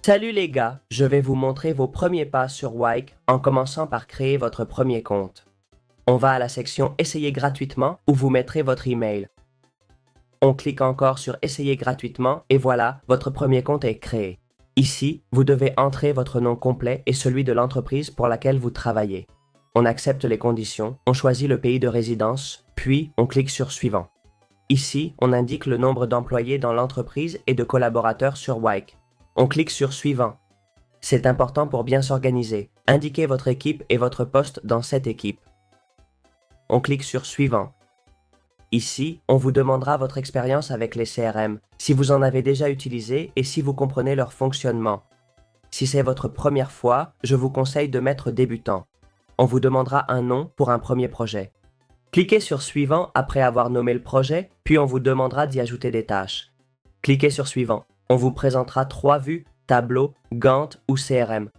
Salut les gars, je vais vous montrer vos premiers pas sur Wike en commençant par créer votre premier compte. On va à la section Essayer gratuitement où vous mettrez votre email. On clique encore sur Essayer gratuitement et voilà, votre premier compte est créé. Ici, vous devez entrer votre nom complet et celui de l'entreprise pour laquelle vous travaillez. On accepte les conditions, on choisit le pays de résidence, puis on clique sur Suivant. Ici, on indique le nombre d'employés dans l'entreprise et de collaborateurs sur Wike. On clique sur Suivant. C'est important pour bien s'organiser. Indiquez votre équipe et votre poste dans cette équipe. On clique sur Suivant. Ici, on vous demandera votre expérience avec les CRM, si vous en avez déjà utilisé et si vous comprenez leur fonctionnement. Si c'est votre première fois, je vous conseille de mettre débutant. On vous demandera un nom pour un premier projet. Cliquez sur Suivant après avoir nommé le projet, puis on vous demandera d'y ajouter des tâches. Cliquez sur Suivant. On vous présentera 3 vues, tableau, Gantt ou CRM.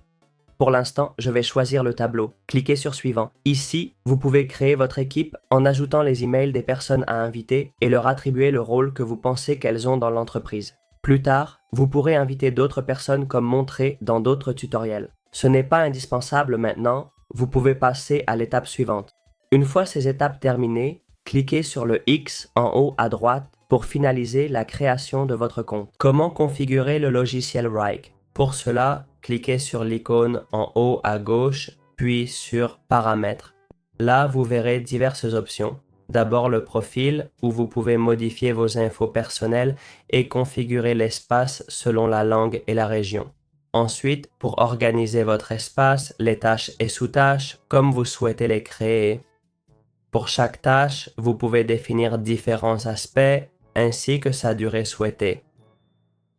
Pour l'instant, je vais choisir le tableau. Cliquez sur Suivant. Ici, vous pouvez créer votre équipe en ajoutant les emails des personnes à inviter et leur attribuer le rôle que vous pensez qu'elles ont dans l'entreprise. Plus tard, vous pourrez inviter d'autres personnes comme montré dans d'autres tutoriels. Ce n'est pas indispensable maintenant, vous pouvez passer à l'étape suivante. Une fois ces étapes terminées, cliquez sur le X en haut à droite pour finaliser la création de votre compte. Comment configurer le logiciel Wrike? Pour cela, cliquez sur l'icône en haut à gauche, puis sur Paramètres. Là, vous verrez diverses options. D'abord le profil, où vous pouvez modifier vos infos personnelles et configurer l'espace selon la langue et la région. Ensuite, pour organiser votre espace, les tâches et sous-tâches, comme vous souhaitez les créer. Pour chaque tâche, vous pouvez définir différents aspects ainsi que sa durée souhaitée.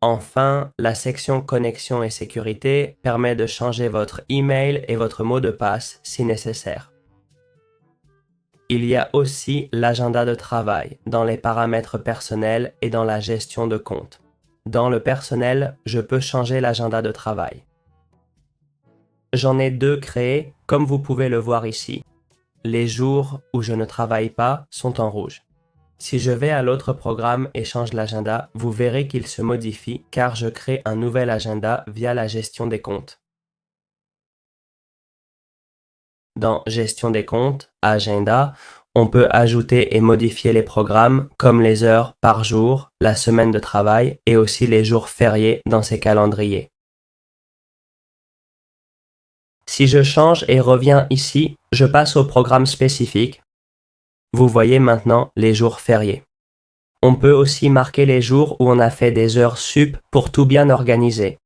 Enfin, la section Connexion et sécurité permet de changer votre email et votre mot de passe si nécessaire. Il y a aussi l'agenda de travail dans les paramètres personnels et dans la gestion de compte. Dans le personnel, je peux changer l'agenda de travail. J'en ai 2 créés, comme vous pouvez le voir ici. Les jours où je ne travaille pas sont en rouge. Si je vais à l'autre programme et change l'agenda, vous verrez qu'il se modifie car je crée un nouvel agenda via la gestion des comptes. Dans Gestion des comptes, Agenda, on peut ajouter et modifier les programmes comme les heures par jour, la semaine de travail et aussi les jours fériés dans ces calendriers. Si je change et reviens ici, je passe au programme spécifique. Vous voyez maintenant les jours fériés. On peut aussi marquer les jours où on a fait des heures sup pour tout bien organiser.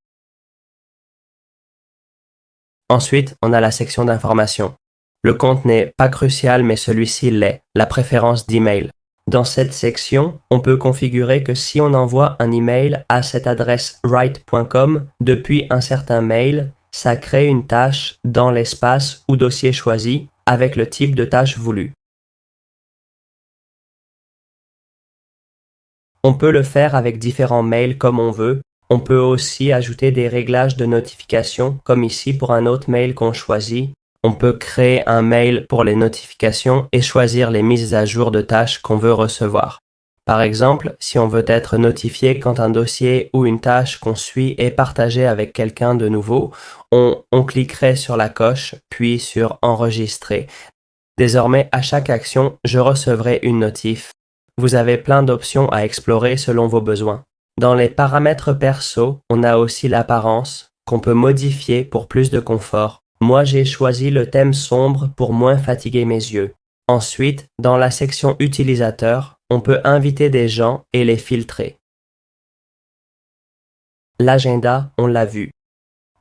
Ensuite, on a la section d'information. Le compte n'est pas crucial, mais celui-ci l'est, la préférence d'email. Dans cette section, on peut configurer que si on envoie un email à cette adresse write.com depuis un certain mail, ça crée une tâche dans l'espace ou dossier choisi avec le type de tâche voulu. On peut le faire avec différents mails comme on veut. On peut aussi ajouter des réglages de notification, comme ici pour un autre mail qu'on choisit. On peut créer un mail pour les notifications et choisir les mises à jour de tâches qu'on veut recevoir. Par exemple, si on veut être notifié quand un dossier ou une tâche qu'on suit est partagé avec quelqu'un de nouveau, on cliquerait sur la coche, puis sur Enregistrer. Désormais, à chaque action, je recevrai une notif. Vous avez plein d'options à explorer selon vos besoins. Dans les paramètres perso, on a aussi l'apparence qu'on peut modifier pour plus de confort. Moi, j'ai choisi le thème sombre pour moins fatiguer mes yeux. Ensuite, dans la section utilisateur, on peut inviter des gens et les filtrer. L'agenda, on l'a vu.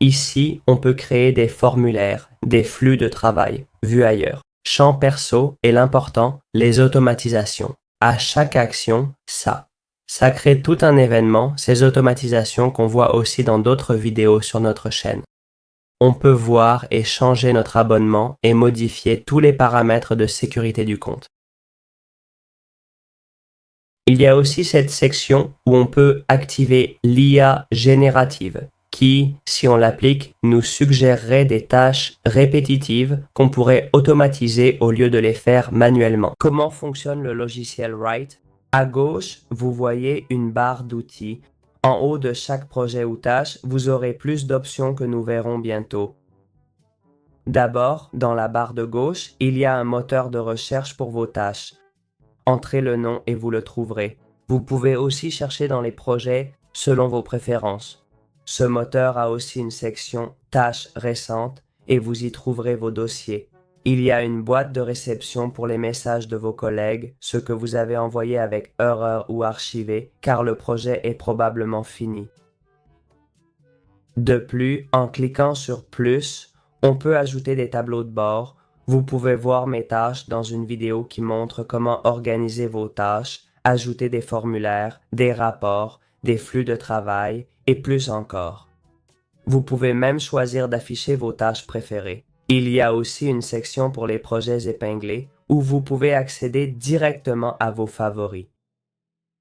Ici, on peut créer des formulaires, des flux de travail, vus ailleurs. Champ perso et l'important, les automatisations. À chaque action, ça crée tout un événement, ces automatisations qu'on voit aussi dans d'autres vidéos sur notre chaîne. On peut voir et changer notre abonnement et modifier tous les paramètres de sécurité du compte. Il y a aussi cette section où on peut activer l'IA générative qui, si on l'applique, nous suggérerait des tâches répétitives qu'on pourrait automatiser au lieu de les faire manuellement. Comment fonctionne le logiciel Write? À gauche, vous voyez une barre d'outils. En haut de chaque projet ou tâche, vous aurez plus d'options que nous verrons bientôt. D'abord, dans la barre de gauche, il y a un moteur de recherche pour vos tâches. Entrez le nom et vous le trouverez. Vous pouvez aussi chercher dans les projets selon vos préférences. Ce moteur a aussi une section tâches récentes et vous y trouverez vos dossiers. Il y a une boîte de réception pour les messages de vos collègues, ceux que vous avez envoyés avec erreur ou archivés, car le projet est probablement fini. De plus, en cliquant sur plus, on peut ajouter des tableaux de bord. Vous pouvez voir mes tâches dans une vidéo qui montre comment organiser vos tâches, ajouter des formulaires, des rapports, des flux de travail et plus encore. Vous pouvez même choisir d'afficher vos tâches préférées. Il y a aussi une section pour les projets épinglés où vous pouvez accéder directement à vos favoris.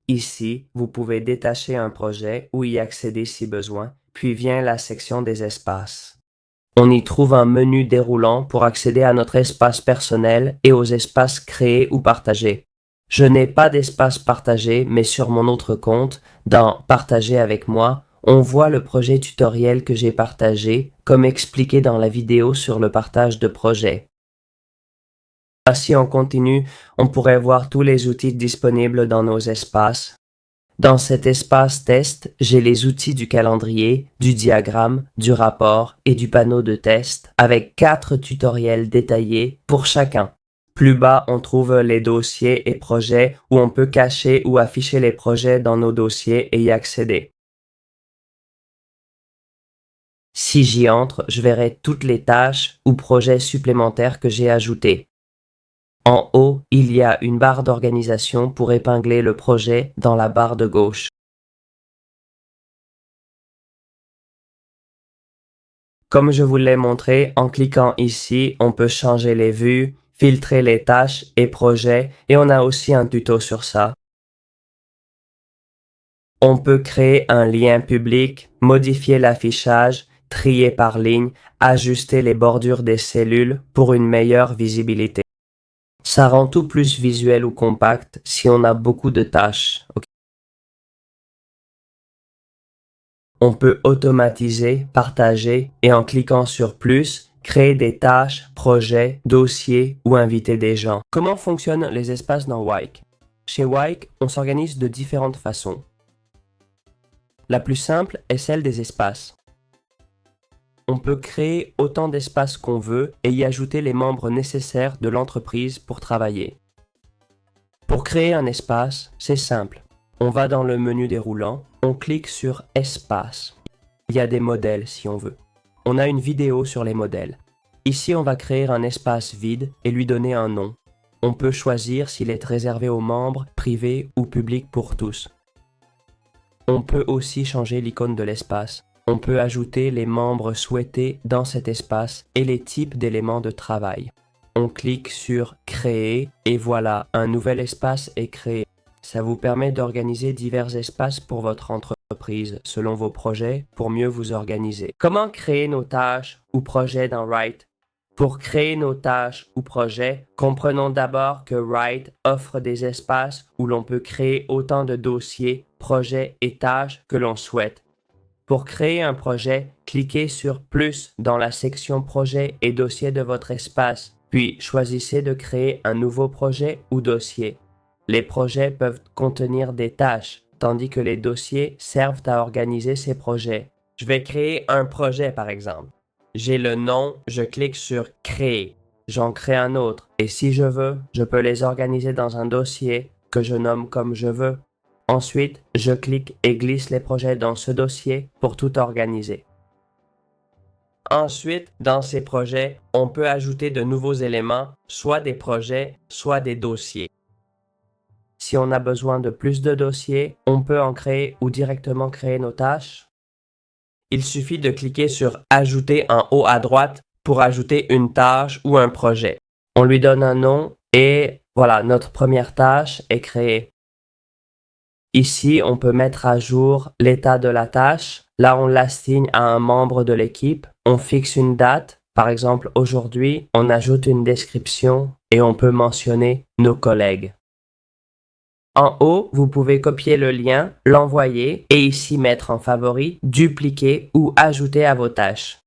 Ici, vous pouvez détacher un projet ou y accéder si besoin, puis vient la section des espaces. On y trouve un menu déroulant pour accéder à notre espace personnel et aux espaces créés ou partagés. Je n'ai pas d'espace partagé, mais sur mon autre compte, dans Partager avec moi, on voit le projet tutoriel que j'ai partagé, comme expliqué dans la vidéo sur le partage de projet. Si on continue, on pourrait voir tous les outils disponibles dans nos espaces. Dans cet espace test, j'ai les outils du calendrier, du diagramme, du rapport et du panneau de test avec 4 tutoriels détaillés pour chacun. Plus bas, on trouve les dossiers et projets où on peut cacher ou afficher les projets dans nos dossiers et y accéder. Si j'y entre, je verrai toutes les tâches ou projets supplémentaires que j'ai ajoutés. En haut, il y a une barre d'organisation pour épingler le projet dans la barre de gauche. Comme je vous l'ai montré, en cliquant ici, on peut changer les vues, filtrer les tâches et projets, et on a aussi un tuto sur ça. On peut créer un lien public, modifier l'affichage, trier par ligne, ajuster les bordures des cellules pour une meilleure visibilité. Ça rend tout plus visuel ou compact si on a beaucoup de tâches. On peut automatiser, partager et en cliquant sur plus, créer des tâches, projets, dossiers ou inviter des gens. Comment fonctionnent les espaces dans Wike? Chez Wike, on s'organise de différentes façons. La plus simple est celle des espaces. On peut créer autant d'espaces qu'on veut et y ajouter les membres nécessaires de l'entreprise pour travailler. Pour créer un espace, c'est simple. On va dans le menu déroulant, on clique sur Espace. Il y a des modèles si on veut. On a une vidéo sur les modèles. Ici, on va créer un espace vide et lui donner un nom. On peut choisir s'il est réservé aux membres, privé ou public pour tous. On peut aussi changer l'icône de l'espace. On peut ajouter les membres souhaités dans cet espace et les types d'éléments de travail. On clique sur Créer et voilà, un nouvel espace est créé. Ça vous permet d'organiser divers espaces pour votre entreprise selon vos projets pour mieux vous organiser. Comment créer nos tâches ou projets dans Write? Pour créer nos tâches ou projets, comprenons d'abord que Write offre des espaces où l'on peut créer autant de dossiers, projets et tâches que l'on souhaite. Pour créer un projet, cliquez sur Plus dans la section Projets et dossiers de votre espace, puis choisissez de créer un nouveau projet ou dossier. Les projets peuvent contenir des tâches, tandis que les dossiers servent à organiser ces projets. Je vais créer un projet par exemple. J'ai le nom, je clique sur Créer. J'en crée un autre et si je veux, je peux les organiser dans un dossier que je nomme comme je veux. Ensuite, je clique et glisse les projets dans ce dossier pour tout organiser. Ensuite, dans ces projets, on peut ajouter de nouveaux éléments, soit des projets, soit des dossiers. Si on a besoin de plus de dossiers, on peut en créer ou directement créer nos tâches. Il suffit de cliquer sur Ajouter en haut à droite pour ajouter une tâche ou un projet. On lui donne un nom et voilà, notre première tâche est créée. Ici, on peut mettre à jour l'état de la tâche. Là, on l'assigne à un membre de l'équipe. On fixe une date. Par exemple, aujourd'hui, on ajoute une description et on peut mentionner nos collègues. En haut, vous pouvez copier le lien, l'envoyer et ici mettre en favori, dupliquer ou ajouter à vos tâches.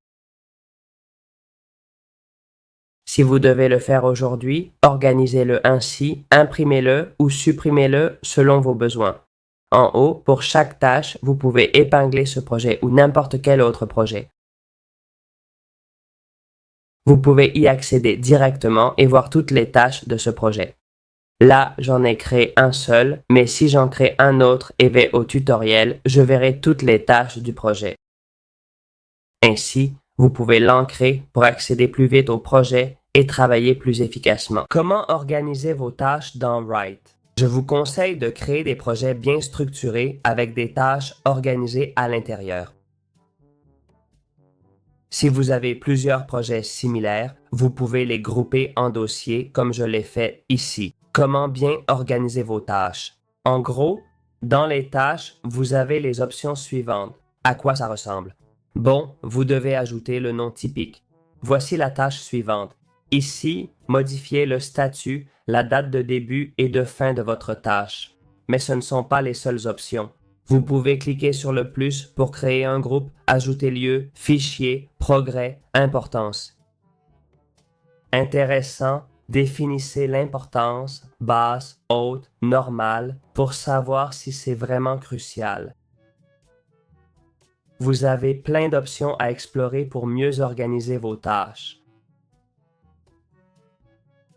Si vous devez le faire aujourd'hui, organisez-le ainsi, imprimez-le ou supprimez-le selon vos besoins. En haut, pour chaque tâche, vous pouvez épingler ce projet ou n'importe quel autre projet. Vous pouvez y accéder directement et voir toutes les tâches de ce projet. Là, j'en ai créé un seul, mais si j'en crée un autre et vais au tutoriel, je verrai toutes les tâches du projet. Ainsi, vous pouvez l'ancrer pour accéder plus vite au projet et travailler plus efficacement. Comment organiser vos tâches dans Write? Je vous conseille de créer des projets bien structurés avec des tâches organisées à l'intérieur. Si vous avez plusieurs projets similaires, vous pouvez les grouper en dossiers comme je l'ai fait ici. Comment bien organiser vos tâches? En gros, dans les tâches, vous avez les options suivantes. À quoi ça ressemble? Bon, vous devez ajouter le nom typique. Voici la tâche suivante. Ici, modifiez le statut, la date de début et de fin de votre tâche. Mais ce ne sont pas les seules options. Vous pouvez cliquer sur le plus pour créer un groupe, ajouter lieu, fichier, progrès, importance. Intéressant, définissez l'importance, basse, haute, normale, pour savoir si c'est vraiment crucial. Vous avez plein d'options à explorer pour mieux organiser vos tâches.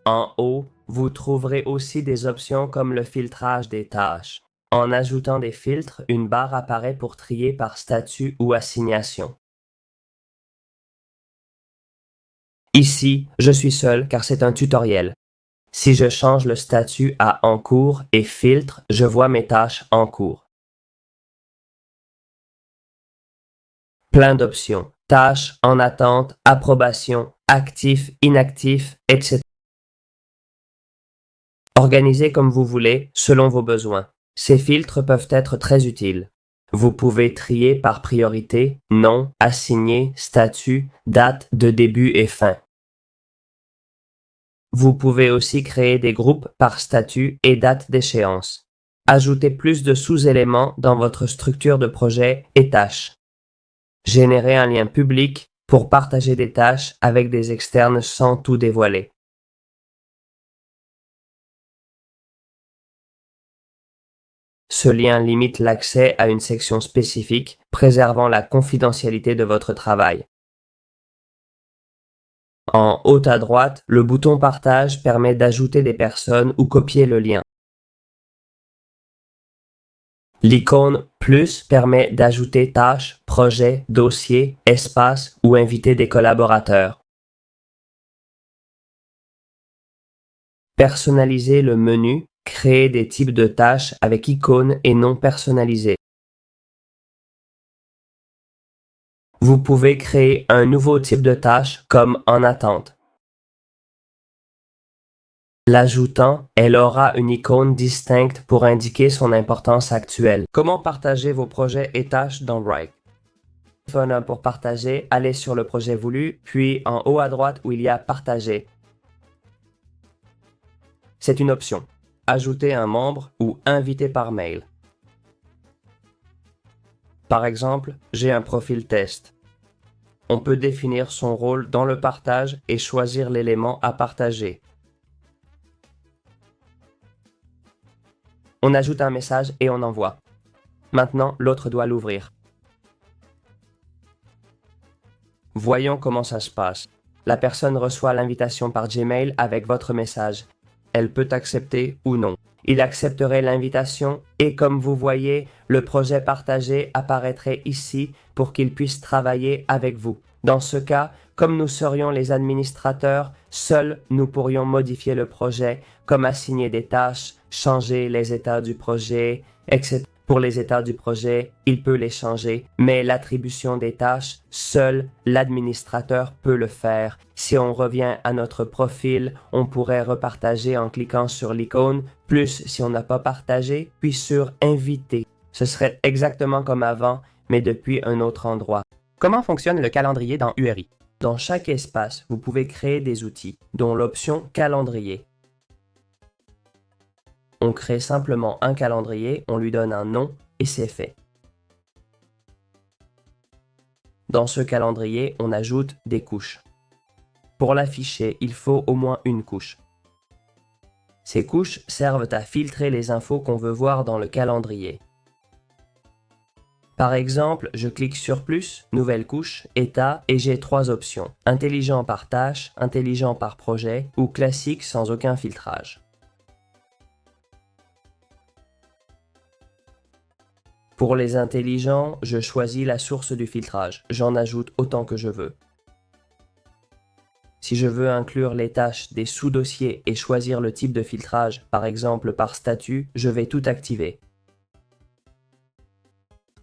En haut, vous trouverez aussi des options comme le filtrage des tâches. En ajoutant des filtres, une barre apparaît pour trier par statut ou assignation. Ici, je suis seul car c'est un tutoriel. Si je change le statut à en cours et filtre, je vois mes tâches en cours. Plein d'options. Tâches, en attente, approbation, actif, inactif, etc. Organisez comme vous voulez, selon vos besoins. Ces filtres peuvent être très utiles. Vous pouvez trier par priorité, nom, assigné, statut, date de début et fin. Vous pouvez aussi créer des groupes par statut et date d'échéance. Ajoutez plus de sous-éléments dans votre structure de projet et tâches. Générez un lien public pour partager des tâches avec des externes sans tout dévoiler. Ce lien limite l'accès à une section spécifique, préservant la confidentialité de votre travail. En haut à droite, le bouton Partage permet d'ajouter des personnes ou copier le lien. L'icône Plus permet d'ajouter tâches, projets, dossiers, espaces ou inviter des collaborateurs. Personnaliser le menu, créer des types de tâches avec icônes et noms personnalisés. Vous pouvez créer un nouveau type de tâche comme en attente. L'ajoutant, elle aura une icône distincte pour indiquer son importance actuelle. Comment partager vos projets et tâches dans Write? Pour partager, allez sur le projet voulu, puis en haut à droite où il y a Partager. C'est une option. Ajouter un membre ou inviter par mail. Par exemple, j'ai un profil test. On peut définir son rôle dans le partage et choisir l'élément à partager. On ajoute un message et on envoie. Maintenant, l'autre doit l'ouvrir. Voyons comment ça se passe. La personne reçoit l'invitation par Gmail avec votre message. Elle peut accepter ou non. Il accepterait l'invitation et comme vous voyez, le projet partagé apparaîtrait ici pour qu'il puisse travailler avec vous. Dans ce cas, comme nous serions les administrateurs, seuls nous pourrions modifier le projet, comme assigner des tâches, changer les états du projet, etc. Pour les états du projet, il peut les changer, mais l'attribution des tâches, seul l'administrateur peut le faire. Si on revient à notre profil, on pourrait repartager en cliquant sur l'icône, plus si on n'a pas partagé, puis sur Inviter. Ce serait exactement comme avant, mais depuis un autre endroit. Comment fonctionne le calendrier dans URI? Dans chaque espace, vous pouvez créer des outils, dont l'option Calendrier. on crée simplement un calendrier, on lui donne un nom et c'est fait. Dans ce calendrier, on ajoute des couches. Pour l'afficher, il faut au moins une couche. Ces couches servent à filtrer les infos qu'on veut voir dans le calendrier. Par exemple, je clique sur Plus, Nouvelle couche, État et j'ai 3 options. Intelligent par tâche, intelligent par projet ou classique sans aucun filtrage. Pour les intelligents, je choisis la source du filtrage. J'en ajoute autant que je veux. Si je veux inclure les tâches des sous-dossiers et choisir le type de filtrage, par exemple par statut, je vais tout activer.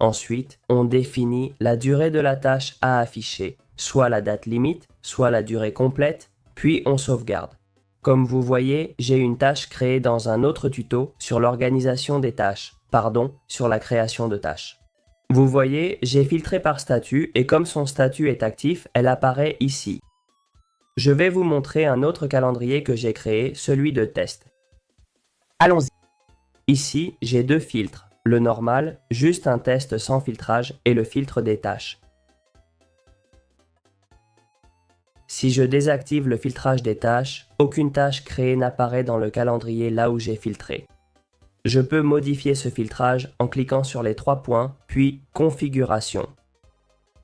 Ensuite, on définit la durée de la tâche à afficher, soit la date limite, soit la durée complète, puis on sauvegarde. Comme vous voyez, j'ai une tâche créée dans un autre tuto sur l'organisation des tâches, sur la création de tâches. Vous voyez, j'ai filtré par statut et comme son statut est actif, elle apparaît ici. Je vais vous montrer un autre calendrier que j'ai créé, celui de test. Allons-y. Ici, j'ai 2 filtres, le normal, juste un test sans filtrage, et le filtre des tâches. Si je désactive le filtrage des tâches, aucune tâche créée n'apparaît dans le calendrier là où j'ai filtré. Je peux modifier ce filtrage en cliquant sur les 3 points, puis Configuration.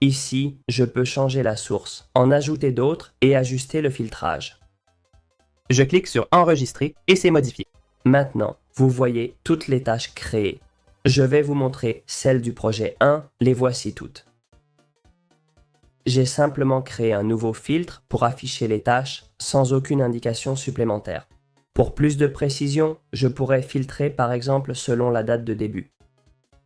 Ici, je peux changer la source, en ajouter d'autres et ajuster le filtrage. Je clique sur Enregistrer et c'est modifié. Maintenant, vous voyez toutes les tâches créées. Je vais vous montrer celles du projet 1, les voici toutes. J'ai simplement créé un nouveau filtre pour afficher les tâches sans aucune indication supplémentaire. Pour plus de précision, je pourrais filtrer par exemple selon la date de début.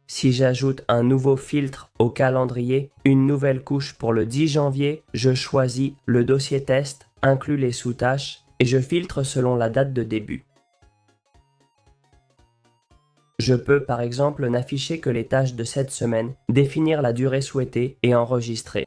Si j'ajoute un nouveau filtre au calendrier, une nouvelle couche pour le 10 janvier, je choisis le dossier test, inclus les sous-tâches et je filtre selon la date de début. Je peux par exemple n'afficher que les tâches de cette semaine, définir la durée souhaitée et enregistrer.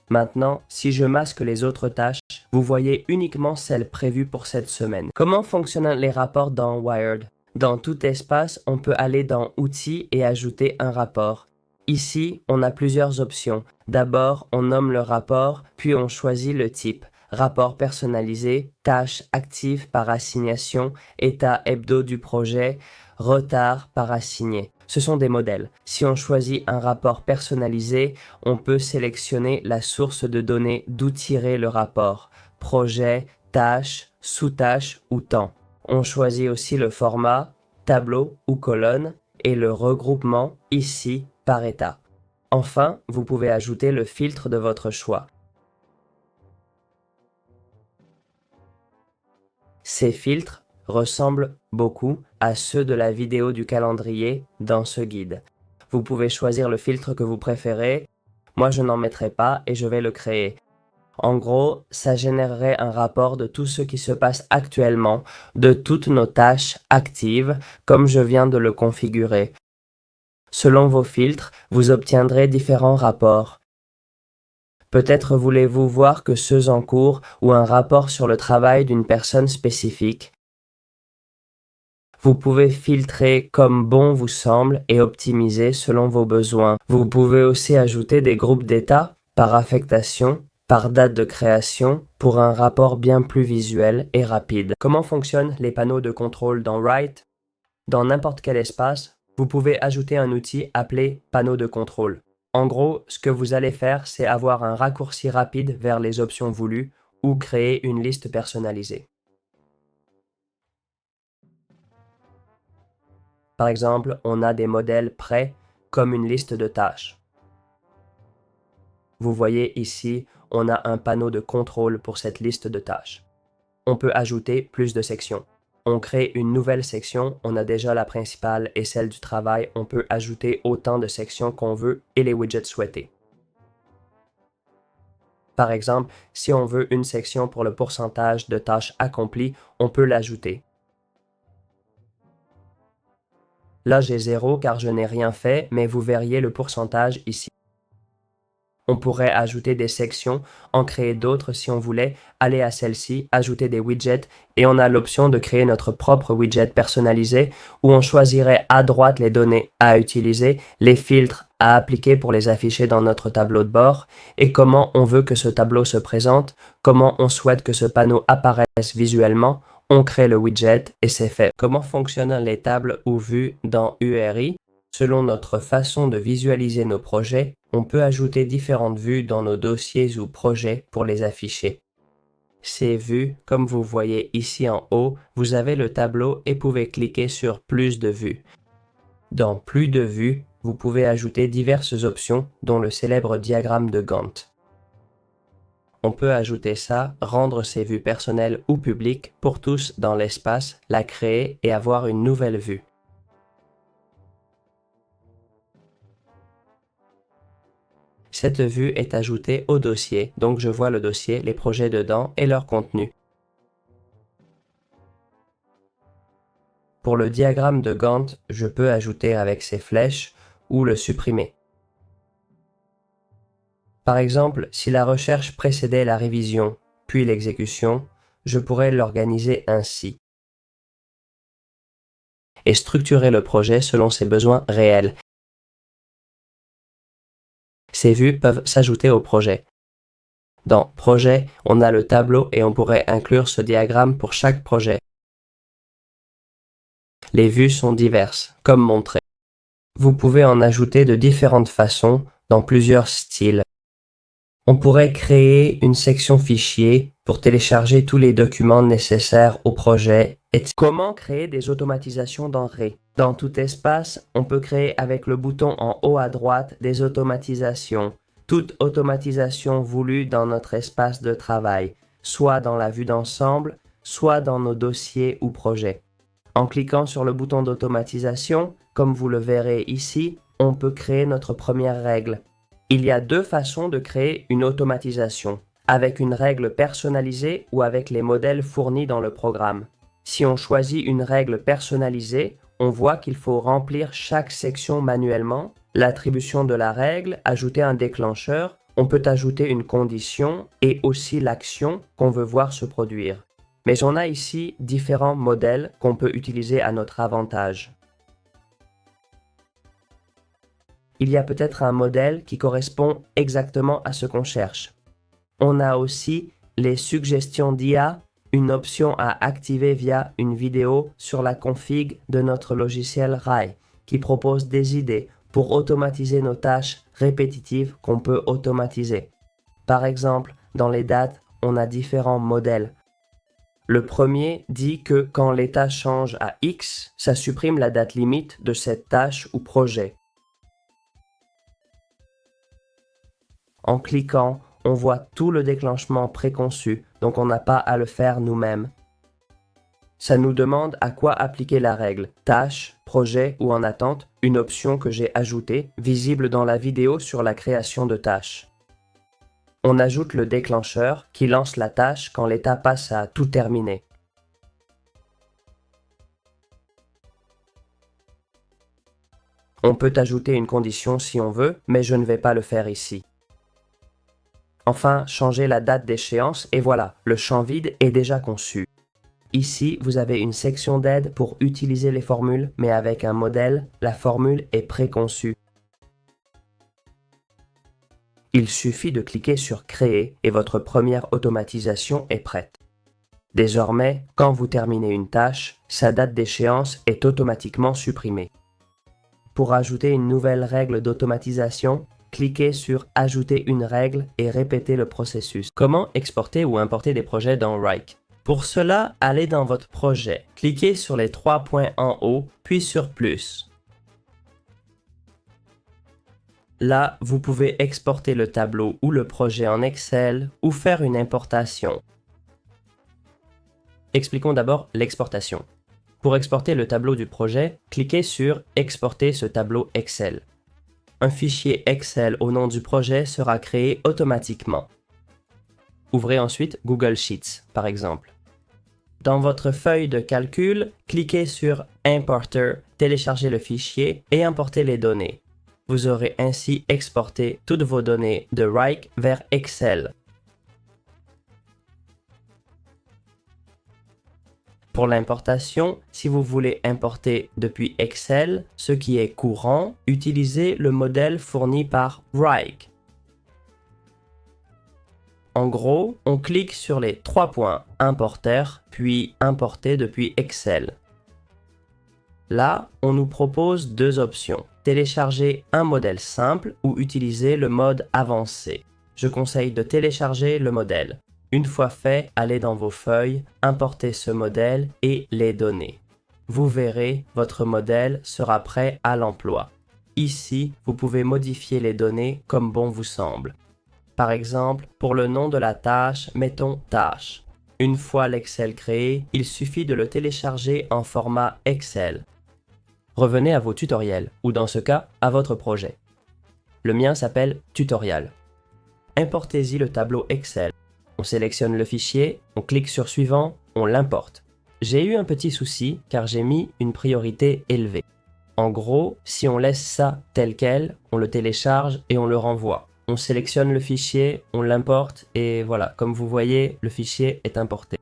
Maintenant, si je masque les autres tâches, vous voyez uniquement celles prévues pour cette semaine. Comment fonctionnent les rapports dans Wired? Dans tout espace, on peut aller dans Outils et ajouter un rapport. Ici, on a plusieurs options. D'abord, on nomme le rapport, puis on choisit le type. Rapport personnalisé, tâches actives par assignation, état hebdo du projet, retard par assigné. Ce sont des modèles. Si on choisit un rapport personnalisé, on peut sélectionner la source de données d'où tirer le rapport. Projet, tâche, sous-tâche ou temps. On choisit aussi le format, tableau ou colonne, et le regroupement, ici, par état. Enfin, vous pouvez ajouter le filtre de votre choix. Ces filtres ressemblent beaucoup à ceux de la vidéo du calendrier dans ce guide. Vous pouvez choisir le filtre que vous préférez. Moi, je n'en mettrai pas et je vais le créer. En gros, ça générerait un rapport de tout ce qui se passe actuellement, de toutes nos tâches actives, comme je viens de le configurer. Selon vos filtres, vous obtiendrez différents rapports. Peut-être voulez-vous voir que ceux en cours ou un rapport sur le travail d'une personne spécifique. Vous pouvez filtrer comme bon vous semble et optimiser selon vos besoins. Vous pouvez aussi ajouter des groupes d'états par affectation, par date de création, pour un rapport bien plus visuel et rapide. Comment fonctionnent les panneaux de contrôle dans Write? Dans n'importe quel espace, vous pouvez ajouter un outil appelé panneau de contrôle. En gros, ce que vous allez faire, c'est avoir un raccourci rapide vers les options voulues ou créer une liste personnalisée. Par exemple, on a des modèles prêts comme une liste de tâches. Vous voyez ici, on a un panneau de contrôle pour cette liste de tâches. On peut ajouter plus de sections. On crée une nouvelle section, on a déjà la principale et celle du travail, on peut ajouter autant de sections qu'on veut et les widgets souhaités. Par exemple, si on veut une section pour le pourcentage de tâches accomplies, on peut l'ajouter. Là, j'ai 0 car je n'ai rien fait, mais vous verriez le pourcentage ici. On pourrait ajouter des sections, en créer d'autres si on voulait, aller à celle-ci, ajouter des widgets, et on a l'option de créer notre propre widget personnalisé où on choisirait à droite les données à utiliser, les filtres à appliquer pour les afficher dans notre tableau de bord, et comment on veut que ce tableau se présente, comment on souhaite que ce panneau apparaisse visuellement. On crée le widget et c'est fait. Comment fonctionnent les tables ou vues dans URI? Selon notre façon de visualiser nos projets, on peut ajouter différentes vues dans nos dossiers ou projets pour les afficher. Ces vues, comme vous voyez ici en haut, vous avez le tableau et pouvez cliquer sur Plus de vues. Dans Plus de vues, vous pouvez ajouter diverses options, dont le célèbre diagramme de Gantt. On peut ajouter ça, rendre ces vues personnelles ou publiques pour tous dans l'espace, la créer et avoir une nouvelle vue. Cette vue est ajoutée au dossier, donc je vois le dossier, les projets dedans et leur contenu. Pour le diagramme de Gantt, je peux ajouter avec ces flèches ou le supprimer. Par exemple, si la recherche précédait la révision, puis l'exécution, je pourrais l'organiser ainsi et structurer le projet selon ses besoins réels. Ces vues peuvent s'ajouter au projet. Dans Projet, on a le tableau et on pourrait inclure ce diagramme pour chaque projet. Les vues sont diverses, comme montré. Vous pouvez en ajouter de différentes façons, dans plusieurs styles. On pourrait créer une section fichier pour télécharger tous les documents nécessaires au projet. Comment créer des automatisations dans Ray? Dans tout espace, on peut créer avec le bouton en haut à droite des automatisations. Toute automatisation voulue dans notre espace de travail, soit dans la vue d'ensemble, soit dans nos dossiers ou projets. En cliquant sur le bouton d'automatisation, comme vous le verrez ici, on peut créer notre première règle. Il y a deux façons de créer une automatisation, avec une règle personnalisée ou avec les modèles fournis dans le programme. Si on choisit une règle personnalisée, on voit qu'il faut remplir chaque section manuellement, l'attribution de la règle, ajouter un déclencheur, on peut ajouter une condition et aussi l'action qu'on veut voir se produire. Mais on a ici différents modèles qu'on peut utiliser à notre avantage. Il y a peut-être un modèle qui correspond exactement à ce qu'on cherche. On a aussi les suggestions d'IA, une option à activer via une vidéo sur la config de notre logiciel Ray, qui propose des idées pour automatiser nos tâches répétitives qu'on peut automatiser. Par exemple, dans les dates, on a différents modèles. Le premier dit que quand l'état change à X, ça supprime la date limite de cette tâche ou projet. En cliquant, on voit tout le déclenchement préconçu, donc on n'a pas à le faire nous-mêmes. Ça nous demande à quoi appliquer la règle, tâche, projet ou en attente, une option que j'ai ajoutée, visible dans la vidéo sur la création de tâches. On ajoute le déclencheur qui lance la tâche quand l'état passe à tout terminer. On peut ajouter une condition si on veut, mais je ne vais pas le faire ici. Enfin, changer la date d'échéance et voilà, le champ vide est déjà conçu. Ici, vous avez une section d'aide pour utiliser les formules, mais avec un modèle, la formule est préconçue. Il suffit de cliquer sur Créer et votre première automatisation est prête. Désormais, quand vous terminez une tâche, sa date d'échéance est automatiquement supprimée. Pour ajouter une nouvelle règle d'automatisation, cliquez sur Ajouter une règle et répétez le processus. Comment exporter ou importer des projets dans Wrike? Pour cela, allez dans votre projet, cliquez sur les trois points en haut, puis sur Plus. Là, vous pouvez exporter le tableau ou le projet en Excel ou faire une importation. Expliquons d'abord l'exportation. Pour exporter le tableau du projet, cliquez sur Exporter ce tableau Excel. Un fichier Excel au nom du projet sera créé automatiquement. Ouvrez ensuite Google Sheets, par exemple. Dans votre feuille de calcul, cliquez sur Importer, téléchargez le fichier et importez les données. Vous aurez ainsi exporté toutes vos données de Wrike vers Excel. Pour l'importation, si vous voulez importer depuis Excel, ce qui est courant, utilisez le modèle fourni par Wrike. En gros, on clique sur les 3 points Importeur, puis Importer depuis Excel. Là, on nous propose 2 options, télécharger un modèle simple ou utiliser le mode avancé. Je conseille de télécharger le modèle. Une fois fait, allez dans vos feuilles, importez ce modèle et les données. Vous verrez, votre modèle sera prêt à l'emploi. Ici, vous pouvez modifier les données comme bon vous semble. Par exemple, pour le nom de la tâche, mettons tâche. Une fois l'Excel créé, il suffit de le télécharger en format Excel. Revenez à vos tutoriels, ou dans ce cas, à votre projet. Le mien s'appelle Tutorial. Importez-y le tableau Excel. On sélectionne le fichier, on clique sur Suivant, on l'importe. J'ai eu un petit souci car j'ai mis une priorité élevée. En gros, si on laisse ça tel quel, on le télécharge et on le renvoie. On sélectionne le fichier, on l'importe et voilà, comme vous voyez, le fichier est importé.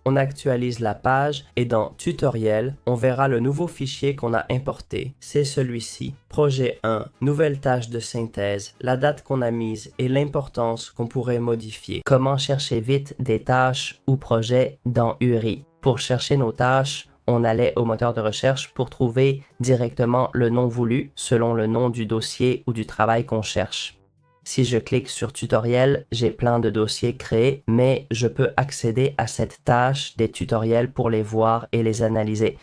On actualise la page et dans Tutoriel, on verra le nouveau fichier qu'on a importé. C'est celui-ci. Projet 1, nouvelle tâche de synthèse, la date qu'on a mise et l'importance qu'on pourrait modifier. Comment chercher vite des tâches ou projets dans URI. Pour chercher nos tâches, on allait au moteur de recherche pour trouver directement le nom voulu selon le nom du dossier ou du travail qu'on cherche. Si je clique sur Tutoriel, j'ai plein de dossiers créés, mais je peux accéder à cette tâche des tutoriels pour les voir et les analyser.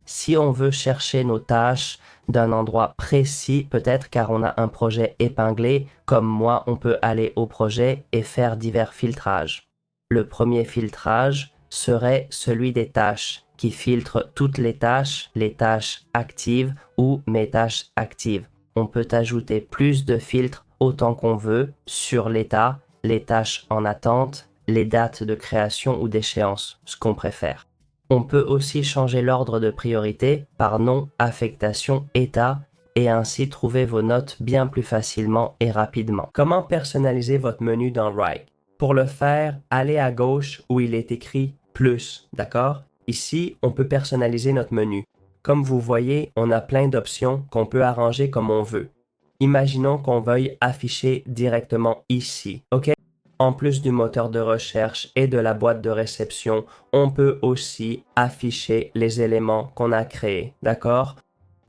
Si on veut chercher nos tâches d'un endroit précis, peut-être car on a un projet épinglé, comme moi, on peut aller au projet et faire divers filtrages. Le premier filtrage serait celui des tâches, qui filtre toutes les tâches actives ou mes tâches actives. On peut ajouter plus de filtres autant qu'on veut sur l'état, les tâches en attente, les dates de création ou d'échéance, ce qu'on préfère. On peut aussi changer l'ordre de priorité par nom, affectation, état et ainsi trouver vos notes bien plus facilement et rapidement. Comment personnaliser votre menu dans Wrike? Pour le faire, allez à gauche où il est écrit « Plus », d'accord? Ici, on peut personnaliser notre menu. Comme vous voyez, on a plein d'options qu'on peut arranger comme on veut. Imaginons qu'on veuille afficher directement ici, ok? En plus du moteur de recherche et de la boîte de réception, on peut aussi afficher les éléments qu'on a créés, d'accord?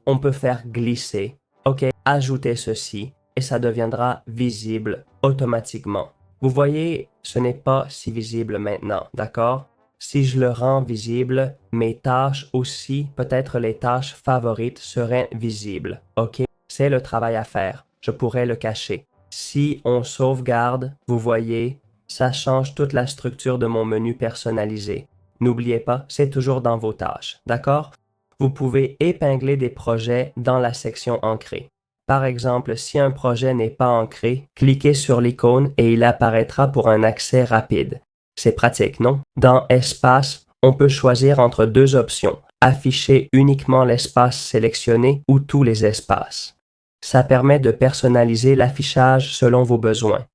On peut faire glisser, ok? Ajouter ceci et ça deviendra visible automatiquement. Vous voyez, ce n'est pas si visible maintenant, d'accord? Si je le rends visible, mes tâches aussi, peut-être les tâches favorites seraient visibles, ok? C'est le travail à faire. Je pourrais le cacher. Si on sauvegarde, vous voyez, ça change toute la structure de mon menu personnalisé. N'oubliez pas, c'est toujours dans vos tâches, d'accord? Vous pouvez épingler des projets dans la section Ancrer. Par exemple, si un projet n'est pas ancré, cliquez sur l'icône et il apparaîtra pour un accès rapide. C'est pratique, non? Dans Espace, on peut choisir entre 2 options. Afficher uniquement l'espace sélectionné ou tous les espaces. Ça permet de personnaliser l'affichage selon vos besoins.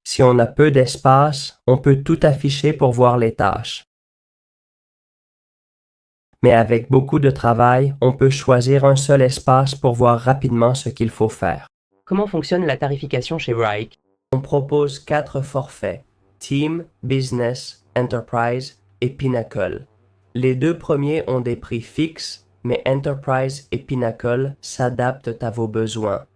Si on a peu d'espace, on peut tout afficher pour voir les tâches. Mais avec beaucoup de travail, on peut choisir un seul espace pour voir rapidement ce qu'il faut faire. Comment fonctionne la tarification chez Wrike? On propose 4 forfaits, Team, Business, Enterprise et Pinnacle. Les 2 premiers ont des prix fixes, mais Enterprise et Pinnacle s'adaptent à vos besoins.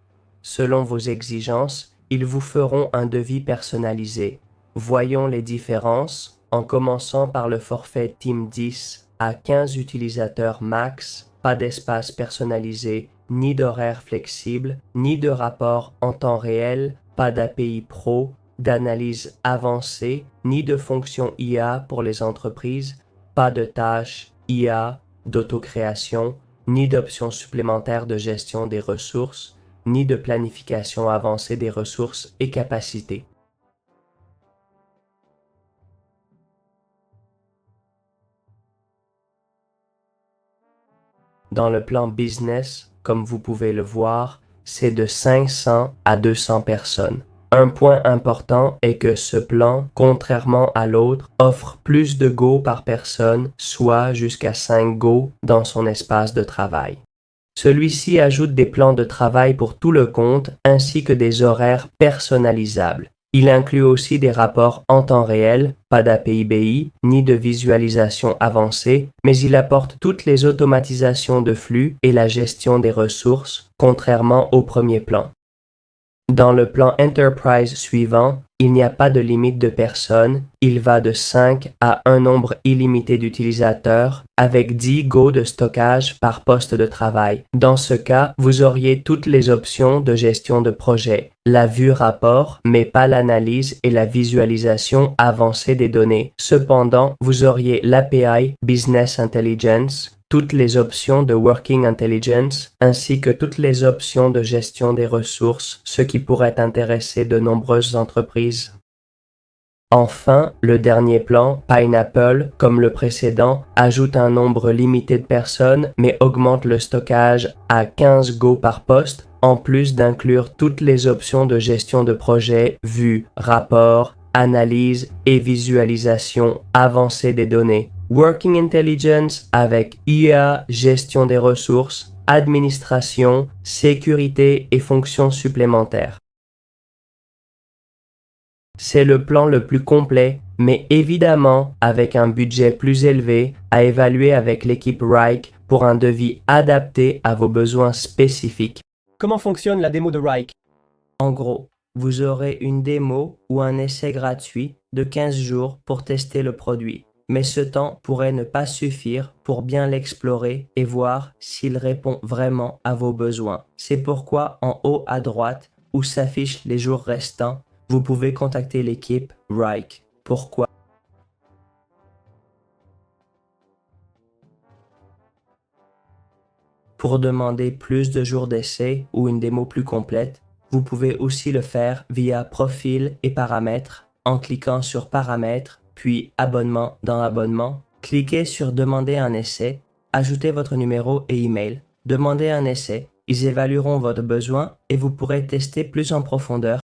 Selon vos exigences, ils vous feront un devis personnalisé. Voyons les différences en commençant par le forfait Team 10 à 15 utilisateurs max, pas d'espace personnalisé, ni d'horaire flexible, ni de rapport en temps réel, pas d'API Pro, d'analyse avancée, ni de fonction IA pour les entreprises, pas de tâches IA, d'autocréation, ni d'options supplémentaires de gestion des ressources, ni de planification avancée des ressources et capacités. Dans le plan business, comme vous pouvez le voir, c'est de 500 à 200 personnes. Un point important est que ce plan, contrairement à l'autre, offre plus de Go par personne, soit jusqu'à 5 Go dans son espace de travail. Celui-ci ajoute des plans de travail pour tout le compte ainsi que des horaires personnalisables. Il inclut aussi des rapports en temps réel, pas d'API BI, ni de visualisation avancée, mais il apporte toutes les automatisations de flux et la gestion des ressources, contrairement au premier plan. Dans le plan Enterprise suivant, il n'y a pas de limite de personnes, il va de 5 à un nombre illimité d'utilisateurs avec 10 Go de stockage par poste de travail. Dans ce cas, vous auriez toutes les options de gestion de projet, la vue rapport, mais pas l'analyse et la visualisation avancée des données. Cependant, vous auriez l'API Business Intelligence, toutes les options de Working Intelligence, ainsi que toutes les options de gestion des ressources, ce qui pourrait intéresser de nombreuses entreprises. Enfin, le dernier plan, Pineapple, comme le précédent, ajoute un nombre limité de personnes, mais augmente le stockage à 15 Go par poste, en plus d'inclure toutes les options de gestion de projet, vue, rapport, analyse et visualisation avancée des données. Working Intelligence avec IA, gestion des ressources, administration, sécurité et fonctions supplémentaires. C'est le plan le plus complet, mais évidemment avec un budget plus élevé à évaluer avec l'équipe Wrike pour un devis adapté à vos besoins spécifiques. Comment fonctionne la démo de Wrike? En gros, vous aurez une démo ou un essai gratuit de 15 jours pour tester le produit. Mais ce temps pourrait ne pas suffire pour bien l'explorer et voir s'il répond vraiment à vos besoins. C'est pourquoi en haut à droite, où s'affichent les jours restants, vous pouvez contacter l'équipe Wrike. Pourquoi? Pour demander plus de jours d'essai ou une démo plus complète, vous pouvez aussi le faire via Profil et Paramètres en cliquant sur Paramètres puis Abonnement dans Abonnement. Cliquez sur Demander un essai, ajoutez votre numéro et email. Demandez un essai, ils évalueront votre besoin et vous pourrez tester plus en profondeur